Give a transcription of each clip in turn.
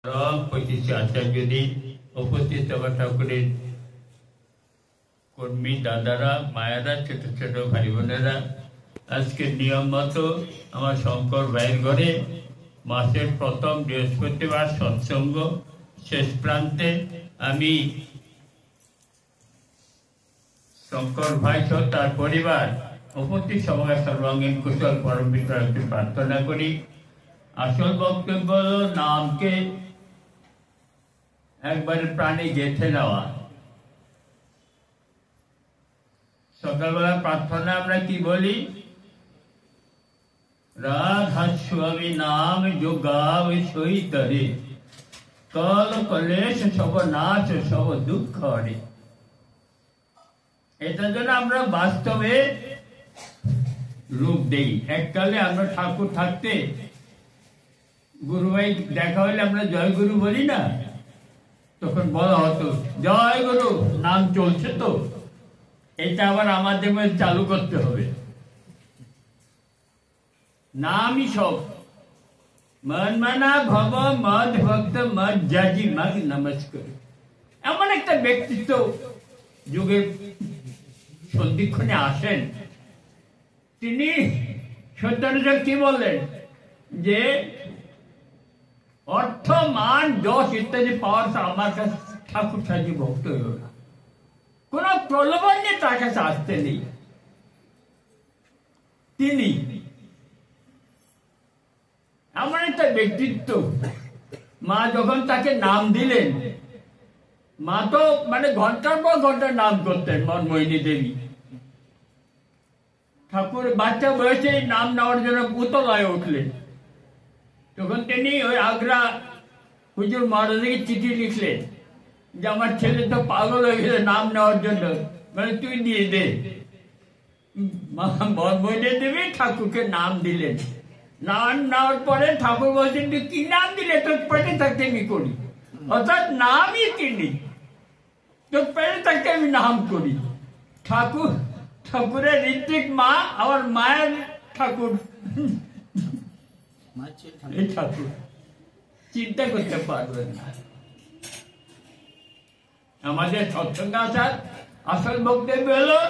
25 আচার্যদি উপস্থিত আমার ঠাকুরের কর্মী দাদারা, মায়েরা, ছোট ছোট ভাই বোনেরা, আজকে নিয়ম মতো আমার শঙ্কর ভাইয়ের ঘরে মাসের প্রথম বৃহস্পতিবার সৎসঙ্গ শেষ প্রান্তে আমি শঙ্কর ভাই সহ তার পরিবার উপস্থিত সবাই সর্বাঙ্গীন কুশল পরম বিক্রয়কে প্রার্থনা করি। আসল বক্তব্য হল নামকে একবারে প্রাণে গেঁথে নেওয়া। সকালবেলা প্রার্থনা আমরা কি বলি? রাধা স্বামী নাম যোগাব সহিত রে, কল কলেশ সব নাচ সব দুঃখ হরে। এটার জন্য আমরা বাস্তবে রূপ দেই। এককালে আমরা ঠাকুর থাকতে গুরু ভাই দেখা হলে আমরা জয় গুরু বলি না, তখন বলা হতো জয় গুরু, নাম চলছে তো। এটা আবার আমাদের মধ্যে চালু করতে হবে। নামই সব। মন মানা ভব মদ ভক্ত মদ জাজি মাগ নমস্কার। এমন একটা ব্যক্তিত্ব যুগে সন্ধিক্ষণে আসেন, তিনি সত্যানুসার কি বললেন যে অর্থ মান যশ ইত্যাদি পাওয়ার আমার কাছে ঠাকুর সাজি ভক্ত হইল না। কোন প্রলোভন নিয়ে তার কাছে আসতে নেই। তিনি এমন একটা ব্যক্তিত্ব, মা যখন তাকে নাম দিলেন, মা তো মানে ঘন্টার পর ঘন্টা নাম করতেন মনমোহিনী দেবী। ঠাকুর বাচ্চা বয়সে নাম নেওয়ার জন্য উতল হয়ে উঠলেন। তখন তিনি ওই আগ্রা হুজুর মহারাজকে চিঠি লিখলেন যে আমার ছেলে তো পাগল হয়ে গেছে নাম নেওয়ার জন্য, মানে তুই দিয়ে দে। মনমোহিনী দেবী ঠাকুরকে নাম দিলেন। নাম নেওয়ার পরে ঠাকুর বলছেন তুই কি নাম দিলে? তোর পেটে থাকতে আমি করি, অর্থাৎ নামই কিনি, তোর পেটে থাকতে আমি নাম করি। ঠাকুরের ঋত্বিক মা, আমার মায়ের ঠাকুর, ঠাকুর চিন্তা করতে পারবেন না। আমাদের সৎসঙ্গ আসার আসল বক্তব্য হলো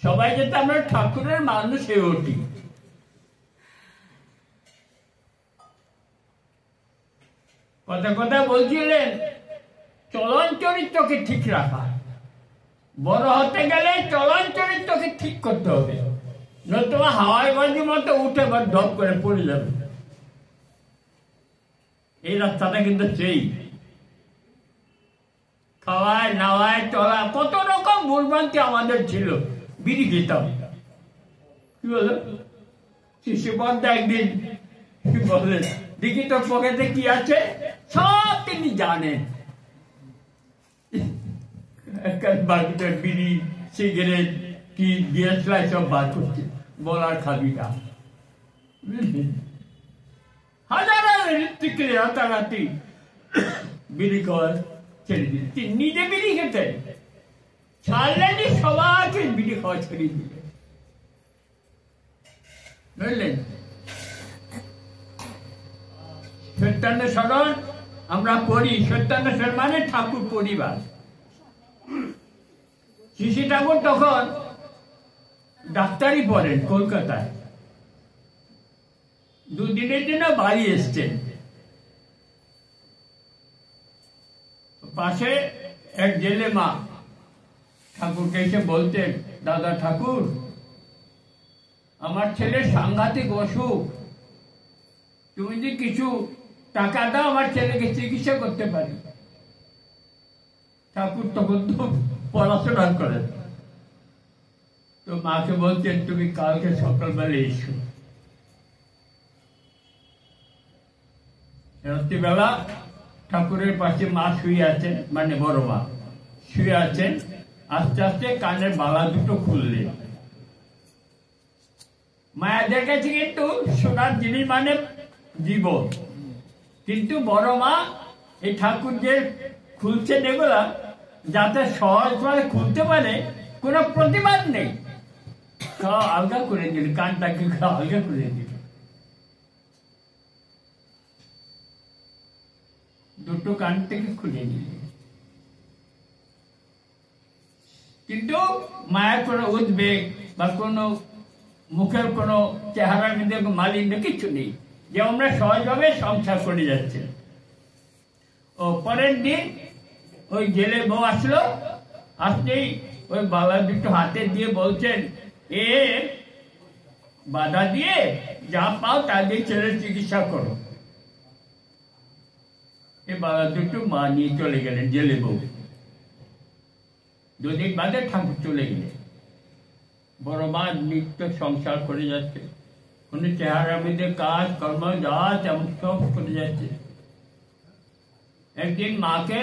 সবাই যাতে আমরা ঠাকুরের মানুষ হয়ে উঠি। কথা বলছিলেন চলন চরিত্রকে ঠিক রাখা। বড় হতে গেলে চলন চরিত্রকে ঠিক করতে হবে, নতুবা হাওয়াই বাজির মতো উঠে বা ডপ করে পড়ে যাবে। এই রাস্তাটা কিন্তু সেই খাওয়ায় নাওয়ায় চলা কত রকম ভুলভ্রান্তি আমাদের ছিল। বিড়ি খেতাম, কি বলো শিশুবন্ধা একদিন কি বলেন, দেখি তোর পকেটে কি আছে, সব তিনি জানেন। বিড়ি, সিগারেট, কি ডিএসএলআর সব বার করছে, বলার খাবি না। হাজার রাতারাতি বিড়ি খাওয়া ছেড়ে দিলেন। তিনি নিজে বিড়ি খেতেন, ছাড়লেনি সবাইকে বিড়ি খাওয়া ছেড়ে দিলেন, বুঝলেন? সত্যান্বেষণ আমরা পড়ি। সত্যান্বেষণ মানে ঠাকুর পরিবার। শিশি ঠাকুর তখন ডাক্তারি পড়েন কলকাতায়, দুদিনের জন্য বাড়ি এসছেন। পাশে এক জেলে মা ঠাকুরকে এসে বলতেন, দাদা ঠাকুর, আমার ছেলে সাংঘাতিক অসুখ, তুমি যদি কিছু টাকা দাও আমার ছেলেকে চিকিৎসা করতে পারি। ঠাকুর তখন তো পড়াশোনা করেন, তো মাকে বলতেন তুমি কালকে সকালবেলা এসো। রাত্রিবেলা ঠাকুরের পাশে মা শুয়ে আছেন, মানে বড় মা শুয়ে আছেন। আস্তে আস্তে কানের বালা দুটো খুললেন। মায়াদের কাছে কিন্তু সোনার জিনিস মানে জীবন, কিন্তু বড় মা এই ঠাকুর যে খুলছেন এগুলা যাতে সহজভাবে খুলতে পারে, কোনো প্রতিবাদ নেই, আলগা করে দিল, কানটাকে আলগা করে দিল। দুটো কান থেকে খুলে নিলে। কিন্তু মায়ের কোনো উদ্বেগ বা কোনো মুখের কোনো চেহারার মধ্যে মালিন্য কিছু নেই, যে আমরা সহজভাবে সংসার করে যাচ্ছে। ও পরের দিন ওই জেলে বউ আসলো, আসলেই ওই বাবা দুটো হাতে দিয়ে বলছেন, এ বাধা দিয়ে যা পাও তা দিয়ে ছেলের চিকিৎসা করো। এ বাবা দুটো মা নিয়ে চলে গেলেন জেলে বউ। দুদিন বাদে ঠাকুর চলে গেলে। বড় মা নিত্য সংসার করে যাচ্ছে, কোনো চেহারার মধ্যে কাজ কর্ম যা তেমন সব করে যাচ্ছে। একদিন মাকে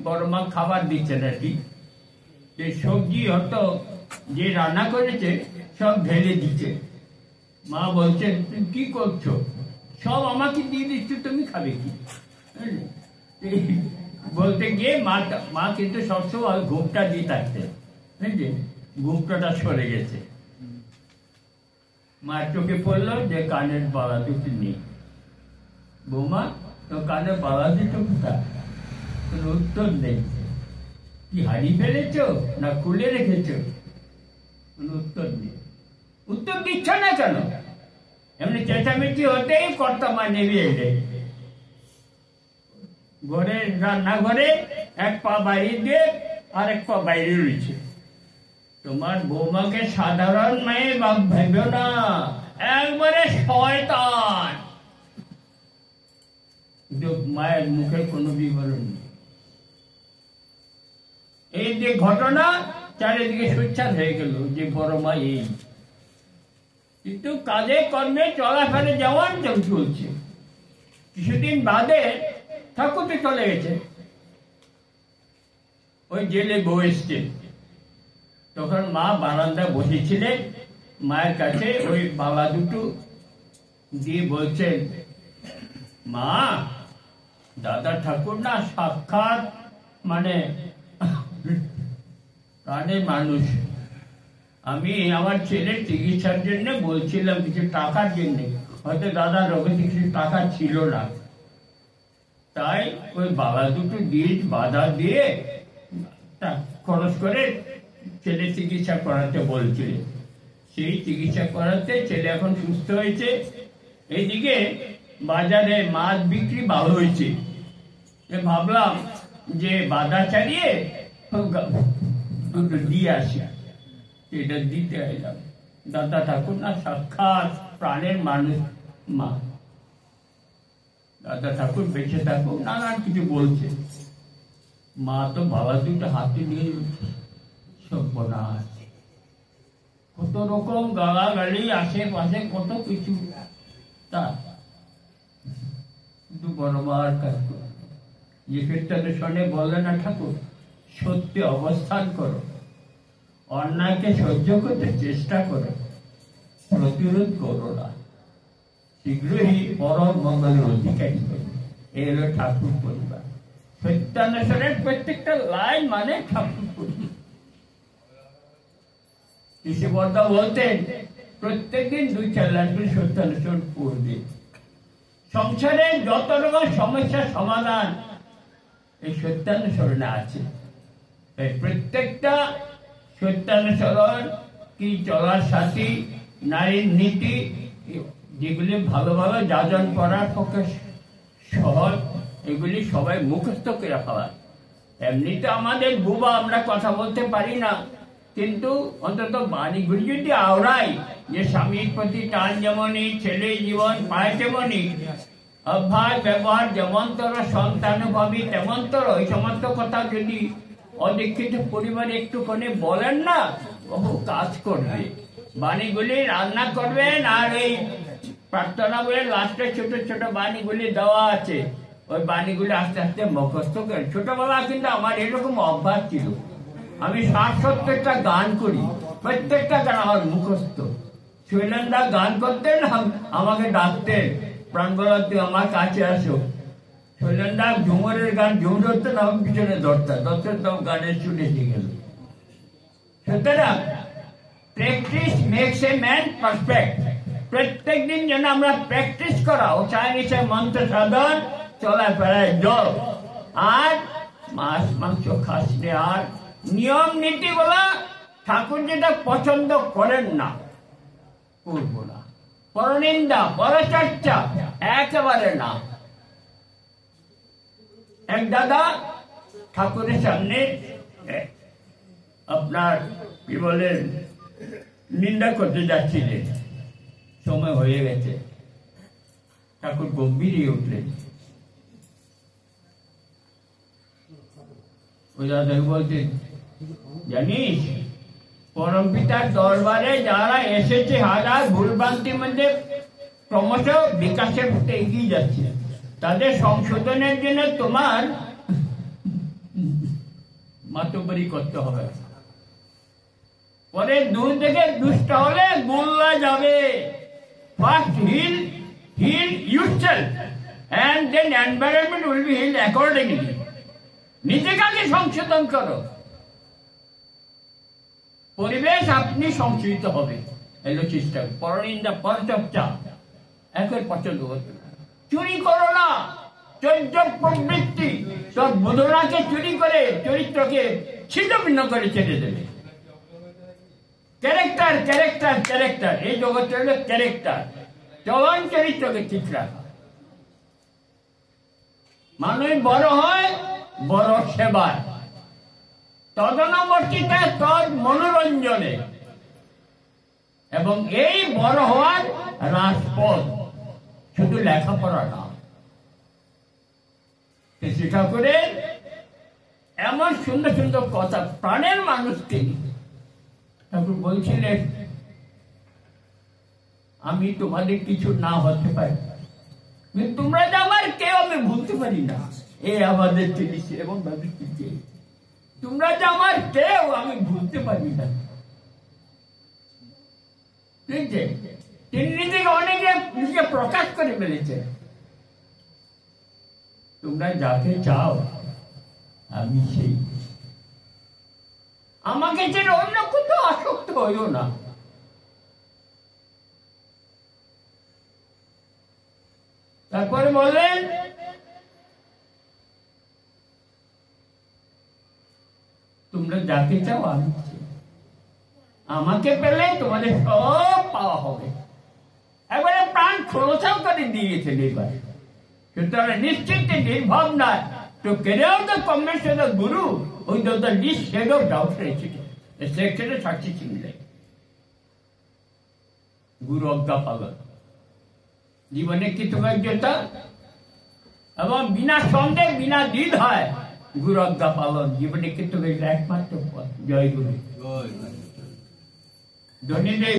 বড় মা খাবার দিচ্ছে নাকি, যে সবজি হতো যে রান্না করেছে সব ঢেলে দিচ্ছে। মা বলছেন, তুমি কি করছো? সব আমাকে দিয়ে দিচ্ছ, তুমি খাবে কি? বলতে গিয়ে মা কিন্তু সবসময় ঘুমটা দিয়ে থাকতেন, বুঝলেন? ঘুমটাটা সরে গেছে। মার চোখে পড়লো যে কানের বালা দুটো নেই। বৌমা, তো কানের বালা দুটো কোথায়? কোনো উত্তর নেই। কি হারিয়ে ফেলেছ না খুলে রেখেছ? কোনো উত্তর নেই। উত্তর দিচ্ছ না কেন? এমনি চেঁচামেচি হতেই কর্তা মা নেমে এলে ঘরে, রান্নাঘরে এক পা বাইরে দিয়ে আর এক পা বাইরে রয়েছে। তোমার বৌমাকে সাধারণ মেয়ে ভেবে না, একবারে শয়তান। মায়ের মুখে কোনো বিবরণ নেই। এই যে ঘটনা চারিদিকে সুচ্ছাদ হয়ে গেল যে বড় মা এই, কিন্তু কাজে কর্মে চলাফেরা যেমন চলছে। কিছুদিন বাদে ঠাকুরটি চলে গেছে, ওই জেলে বউ এসছে। তখন মা বারান্দা বসেছিলেন, মায়ের কাছে ওই বাবা দুটো দিয়ে বলছেন, মা, দাদা ঠাকুর না সাক্ষাৎ মানে প্রাণের মানুষ। আমি আমার ছেলের চিকিৎসার জন্য বলছিলাম কিছু টাকার জন্য, হয়তো দাদা রোগে কিছু টাকা ছিল না, তাই ওই বাবা দুটো দিয়ে বাধা দিয়ে খরচ করে ছেলে চিকিৎসা করাতে বলছিলেন। সেই চিকিৎসা করাতে ছেলে এখন সুস্থ হয়েছে। এইদিকে বাজারে মাছ বিক্রি ভালো হয়েছে। ভাবলাম যে বাধা চালিয়ে দুটো দিয়ে আসি, এটা দিতে এলাম। দাদা ঠাকুর না সাক্ষাৎ প্রাণের মানুষ। মা, দাদা ঠাকুর বেঁচে থাকুক, নানান কিছু বলছে। মা তো বাবা দুটো হাতে নিয়ে সর্বনাশ, কত রকম গালাগালি, আশেপাশে কত কিছু। তা শুধু বড় মার কাজ করো, যে কীর্তনের শোনে বলে না ঠাকুর, সত্যি অবস্থান করো, অন্যায়কে সহ্য করতে চেষ্টা করো, প্রতিরোধ করো না, শীঘ্রই পরম মঙ্গলের অধিকারী করো। এই হলো ঠাকুর পরিবার। সত্যানুসরণের প্রত্যেকটা লাইন মানে ঠাকুর পরিবার। ঋষি বর্দা বলতেন, প্রত্যেকদিন 2-4 লাইন করে সত্যানুসরণ পড়বে। সংসারে যত রকম সমস্যার সমাধান এই সত্যানুসরণে আছে। প্রত্যেকটা সত্যানুসরণ কি চলার সাথী, নারীর নীতি, যেগুলি ভালো ভালো যাজন করার পক্ষে সহজ, এগুলি সবাই মুখস্থ করে ফেলা। এমনিতে আমাদের বুবা, আমরা কথা বলতে পারি না, কিন্তু অন্তত বাণীগুলি যদি আওড়াই, যে স্বামীর প্রতি টান যেমনই, ছেলে জীবন পায় তেমনই, অভ্যাস ব্যবহার যেমনতর, সন্তানুভাবী তেমনতর, এই সমস্ত কথা যদি অদীক্ষিত পরিবারে একটুখানি বলেন না, বহু কাজ করবে। বাণীগুলি রান্না করবেন, আর এই প্রার্থনা বলে লাস্টে ছোট ছোট বাণীগুলি দেওয়া আছে, ওই বাণীগুলি আস্তে আস্তে মুখস্থ করেন। ছোটবেলা কিন্তু আমার এরকম অভ্যাস ছিল, আমি 60-70টা গান করি, প্রত্যেকটা গান আমার মুখস্থ। শৈলেন্দা গান করতেন, আমাকে ডাকতেন, প্রাণবলা তুই আমার কাছে আসো। শৈলেন্দা ঝুমরের গান ঝুম ধরতেন, আমি পিছনে ধরতাম, তো গানের শুনে গেল। সুতরাং practice makes a man perfect. প্রত্যেক দিন যেন আমরা প্র্যাকটিস করা, ও চাইনিজের মন্ত্র সাধন, চলাফেরায় জল, আর মাছ মাংস খাস নে। আর নিয়ম নীতি গুলা ঠাকুর যেটা পছন্দ করেন না, করব না। পরনিন্দা পরচর্চা একেবারে না। এক দাদা ঠাকুরের সামনে আপনার কি বলেন নিন্দা করতে যাচ্ছিলেন, সময় হয়ে গেছে। ঠাকুর গম্ভীর হয়ে উঠলেন। ওই দাদা বলছেন, জানিস পরম পিতার দরবারে যারা এসেছে হাজার ভুলভ্রান্তির মধ্যে ক্রমশ বিকাশের পথে এগিয়ে যাচ্ছে, তাদের সংশোধনের জন্য তোমার মাতব্বরি করতে হবে। পরে দূর থেকে দুষ্ট হলে গোল্লা যাবে। First heal yourself and then environment will be healed accordingly. নিজেকে আগে সংশোধন করো, পরিবেশ আপনি সংশোধিত হবে। এলো চেষ্টা। পরনিন্দা পরচর্চা একের পছন্দ করতে। চুরি করো না, চৈত্র প্রবৃত্তি তোর বোধনাকে চুরি করে চরিত্রকে ছিন্ন ভিন্ন করে ছেড়ে দেবে। ক্যারেক্টার ক্যারেক্টার ক্যারেক্টার, এই জগৎটা হলো ক্যারেক্টার। চলন চরিত্রকে ঠিক রাখা। মানুষ বড় হয় বড় সেবায়, তদনুবর্তিতা তোর মনোরঞ্জনে, এবং এই বড় হওয়ার রাজপথ শুধু লেখাপড়া না। শ্রী ঠাকুরের এমন সুন্দর সুন্দর কথা, প্রাণের মানুষকে ঠাকুর বলছিলেন, আমি তোমাদের কিছু না হতে পারি, তোমরা যে আমার কেউ আমি ভুলতে পারি না। এই আমাদের জিনিস এবং ভাবে তোমরা যে আমার কেউ আমি ভুলতে পারি না। তিনি নিজেকে অনেকে নিজে প্রকাশ করে ফেলেছে। তোমরা যাকে চাও আমি সেই, আমাকে যেন অন্য কোথাও আসক্ত হইও না। তারপরে বললেন, তোমরা যাকে চাও আমি চাই। আমাকে পেলে তোমাদের সব পাওয়া হবে। একবারে প্রাণ খোলসাও করে দিয়েছে এবার। সুতরাং নিশ্চিত নির্ভর নয় to carry out the commandments of the Guru without the least shadow of doubt সেক্ষেত্রে সাক্ষী চিনলে গুরু অজ্ঞা পালন জীবনে কৃতকার্যতা এবং বিনা সন্দেহ বিনা দ্বিধায় গুরু অজ্ঞা পালন জীবনে কৃতকার্য একমাত্র পথ। জয় গুরু। ধন্যবাদ।